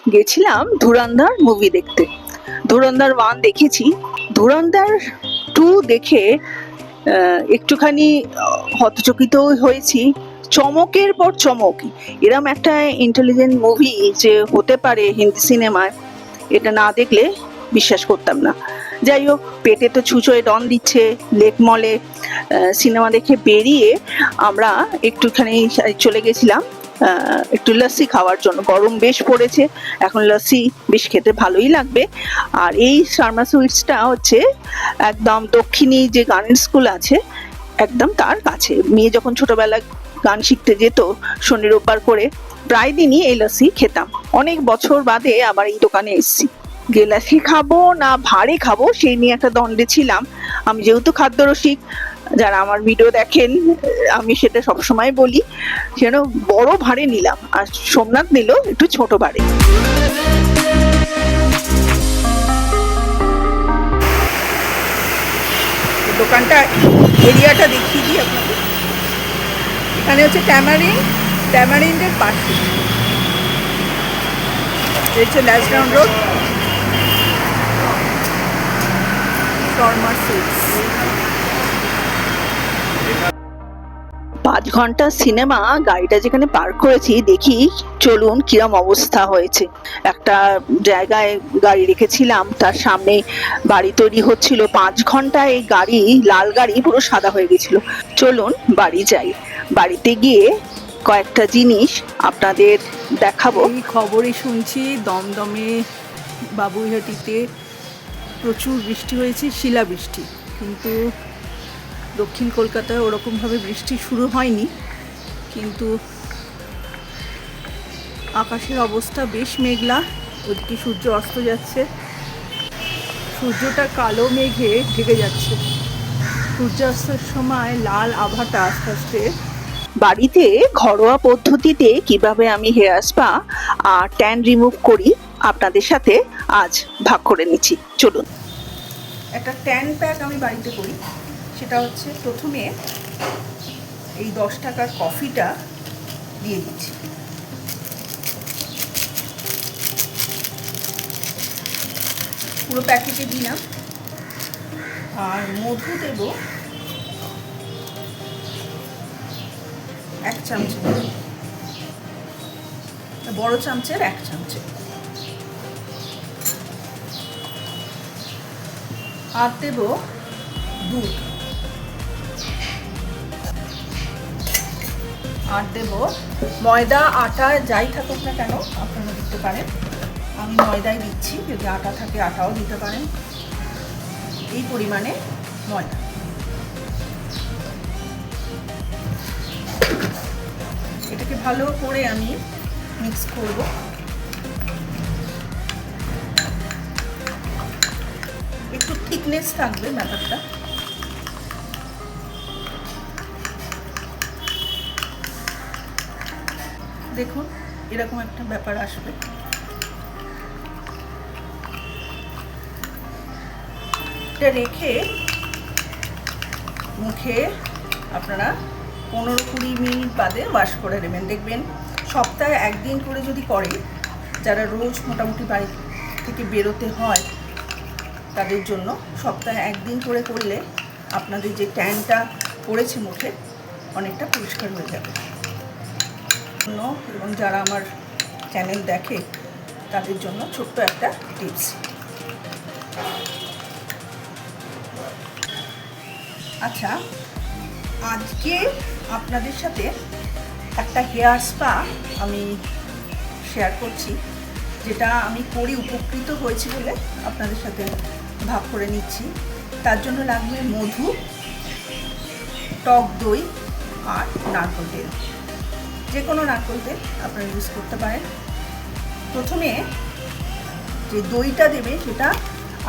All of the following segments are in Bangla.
গেছিলাম ধুরন্ধর মুভি দেখতে। ধুরন্ধর 1 দেখেছি, ধুরন্ধর 2 দেখে একটুখানি হতচকিত হয়েছি। চমকের পর চমক, এরম একটা ইন্টেলিজেন্ট মুভি যে হতে পারে হিন্দি সিনেমায়, এটা না দেখলে বিশ্বাস করতাম না। যাই হোক, পেটে তো ছুঁচোয় ডন দিচ্ছে। লেক মলে সিনেমা দেখে বেরিয়ে আমরা একটুখানি চলে গেছিলাম একটু লস্যি খাওয়ার জন্য। গরম বেশ পড়েছে, এখন লস্যি বেশ খেতে ভালোই লাগবে। আর এই শর্মা সুইটসটা হচ্ছে একদম দক্ষিণী যে গানের স্কুল আছে একদম তার কাছে। মেয়ে যখন ছোটবেলায় গান শিখতে যেত শনি রোববার করে, প্রায় দিনই এই লস্যি খেতাম। অনেক বছর বাদে আবার এই দোকানে এসেছি। গেলাসি খাবো না ভাঁড়ে খাবো সেই নিয়ে একটা দ্বন্দ্বে ছিলাম। আমি যেহেতু খাদ্যরসিক, যারা আমার ভিডিও দেখেন আমি সেটা সবসময় বলি, সেজন্য বড় ভাঁড়ে নিলাম, আর সোমনাথ নিল একটু ছোট ভাঁড়ে। দোকানটা এরিয়াটা দেখিয়ে দিই আপনাকে। এখানে হচ্ছে ট্যামারিন্ডের পাশে হচ্ছে ল্যাস গ্রাউন্ড রোড, শর্মা সুইটস। 5 ঘন্টা সিনেমা গাড়িটা যেখানে পার্ক করেছি, দেখি চলুন কিরম অবস্থা হয়েছে। একটা জায়গায় গাড়ি রেখেছিলাম, তার সামনে বাড়ি তৈরি হচ্ছিল। 5 ঘন্টায় এই গাড়ি, লাল গাড়ি পুরো সাদা হয়ে গেছিল। চলুন বাড়ি যাই, বাড়িতে গিয়ে কয়েকটা জিনিস আপনাদের দেখাবো। এই খবরই শুনছি দমদমে বাবুইহাটিতে প্রচুর বৃষ্টি হয়েছে, শিলাবৃষ্টি। কিন্তু দক্ষিণ কলকাতায় ওরকমভাবে বৃষ্টি শুরু হয়নি, কিন্তু আকাশের অবস্থা বেশ মেঘলা। ওদিকে সূর্য অস্ত যাচ্ছে, সূর্যটা কালো মেঘে ঢেকে যাচ্ছে। সূর্যাস্তের সময় লাল আভাটা আস্তে আস্তে। বাড়িতে ঘরোয়া পদ্ধতিতে কিভাবে আমি হেয়ার স্পা আর ট্যান রিমুভ করি আপনাদের সাথে আজ ভাগ করে নিচ্ছি। চলুন। একটা ট্যান প্যাক আমি বাড়িতে করি। সেটা হচ্ছে প্রথমে এই 10 টাকার কফিটা দিয়ে দিচ্ছি, পুরো প্যাকেটে দিলাম। আর মধু দেব 1 চামচ, বড় চামচের 1 চামচে। আর দেব দুধ, আর দেব ময়দা আটা যাই থাকুক না কেন আপনারা দিতে পারেন। আমি ময়দাই দিচ্ছি, যদি আটা থাকে আটাও দিতে পারেন। এই পরিমাণে ময়দা। এটাকে ভালো করে আমি মিক্স করব। একটু থিকনেস থাকবে ব্যাপারটা। দেখুন এরকম একটা ব্যাপার আসবে। এটা রেখে মুখে আপনারা 15-20 মিনিট বাদে ওয়াশ করে নেবেন। দেখবেন সপ্তাহে 1 দিন করে যদি করে, যারা রোজ মোটামুটি বাড়ি থেকে বেরোতে হয় তাদের জন্য সপ্তাহে 1 দিন করে করলে আপনাদের যে ট্যানটা পড়েছে মুখে অনেকটা পরিষ্কার হয়ে যাবে। এবং যারা আমার চ্যানেল দেখে তাদের জন্য ছোট্ট একটা টিপস। আচ্ছা, আজকে আপনাদের সাথে একটা হেয়ার স্পা আমি শেয়ার করছি, যেটা আমি করি, উপকৃত হয়েছি বলে আপনাদের সাথে ভাগ করে নিচ্ছি। তার জন্য লাগবে মধু, টক দই আর নারকেল তেল। যে কোনো নারকেল তেল আপনারা ইউজ করতে পারেন। প্রথমে যে দইটা দেবে সেটা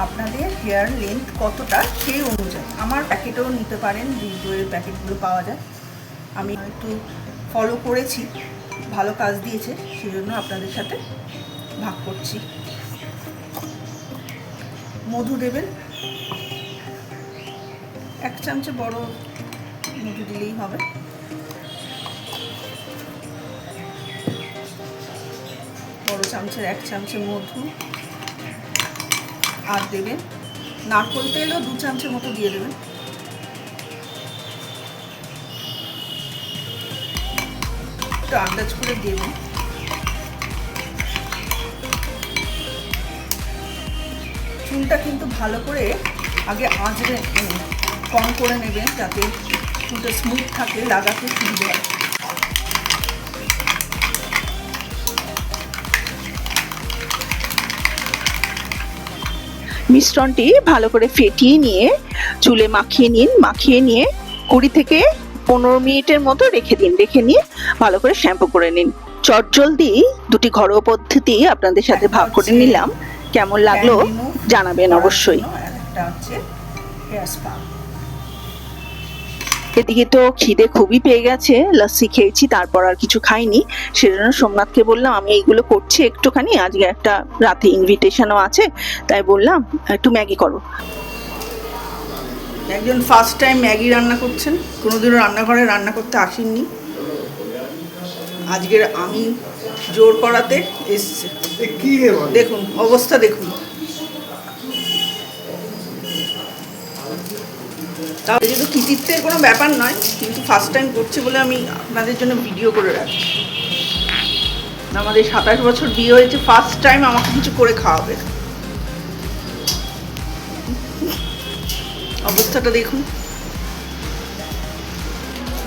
আপনাদের হেয়ার লেন্থ কতটা সেই অনুযায়ী, আমার প্যাকেটেও নিতে পারেন, যে দইয়ের প্যাকেটগুলো পাওয়া যায়। আমি একটু ফলো করেছি, ভালো কাজ দিয়েছে, সেই জন্য আপনাদের সাথে ভাগ করছি। মধু দেবেন 1 চামচে, বড় মধু দিলেই হবে। বড় চামচ চামচের 1 চামচের মধু, আর দেবেন নারকেল তেলও 2 চামচের মতো দিয়ে দেবেন। একটু আন্দাজ করে দেবেন। চুলটা কিন্তু ভালো করে আগে আঁচড়ে কম করে নেবেন, যাতে চুলটা স্মুথ থাকে, লাগাতে সুবিধা হয়। মিশ্রণটি ভালো করে ফেটিয়ে নিয়ে চুলে মাখিয়ে নিন। মাখিয়ে নিয়ে 20 থেকে 15 মিনিটের মতো রেখে দিন। রেখে নিয়ে ভালো করে শ্যাম্পু করে নিন। চটজলদি দুটি ঘরোয়া পদ্ধতি আপনাদের সাথে ভাগ করে নিলাম। কেমন লাগলো জানাবেন অবশ্যই। এদিকে তো খিদে খুবই পেয়ে গেছে, লস্যি খেয়েছি, তারপর আর কিছু খাইনি। সেজন্য সোমনাথকে বললাম আমি এইগুলো করছি একটুখানি, আজকে একটা রাতে ইনভিটেশনও আছে, তাই বললাম একটু ম্যাগি করো। একজন ফার্স্ট টাইম ম্যাগি রান্না করছেন, কোনোদিনও রান্নাঘরে রান্না করতে আসেননি, আজকের আমি জোর করাতে এসছে। দেখুন অবস্থা, দেখুন। তাহলে যেহেতু কৃতিত্বের কোনো ব্যাপার নয়, কিন্তু ফার্স্ট টাইম করছি বলে আমি আপনাদের জন্য ভিডিও করে রাখছি। আমাদের 27 বছর বিয়ে হয়েছে, ফার্স্ট টাইম আমাকে কিছু করে খাওয়াবে। অবস্থাটা দেখুন।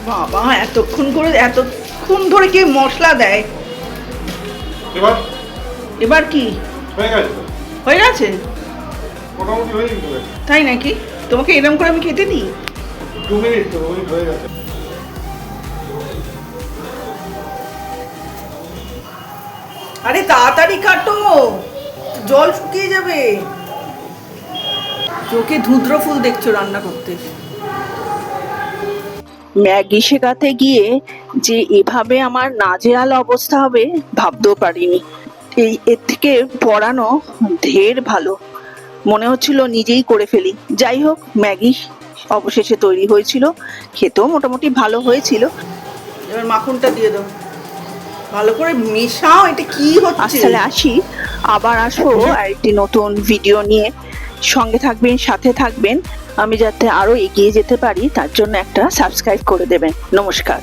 বাবা, এতক্ষণ ধরে কে মশলা দেয়? এবার কি হয়ে গেছে? তাই নাকি? তোমাকে এরকম করে আমি খেতে দিই? 2 মিনিট তো হয়ে গেছে। আরে তাড়াতাড়ি কাটো, জল শুকিয়ে যাবে। চোখে ধুদ্র ফুল দেখছো রান্না করতে। ম্যাগি শেখাতে গিয়ে যে এভাবে আমার নাজেহাল অবস্থা হবে ভাবতেও পারিনি। এর থেকে পড়ানো ঢের ভালো। মনে হচ্ছিল নিজেই করে ফেলি। যাই হোক, ম্যাগি অবশেষে তৈরি হয়েছিল, খেতেও মোটামুটি ভালো হয়েছিল। এবার মাখনটা দিয়ে দাও, ভালো করে মেশাও। এটা কি হচ্ছে? তাহলে আসি, আবার আসবো আরেকটি নতুন ভিডিও নিয়ে। সঙ্গে থাকবেন, সাথে থাকবেন। আমি যাতে আরো এগিয়ে যেতে পারি তার জন্য একটা সাবস্ক্রাইব করে দেবেন। নমস্কার।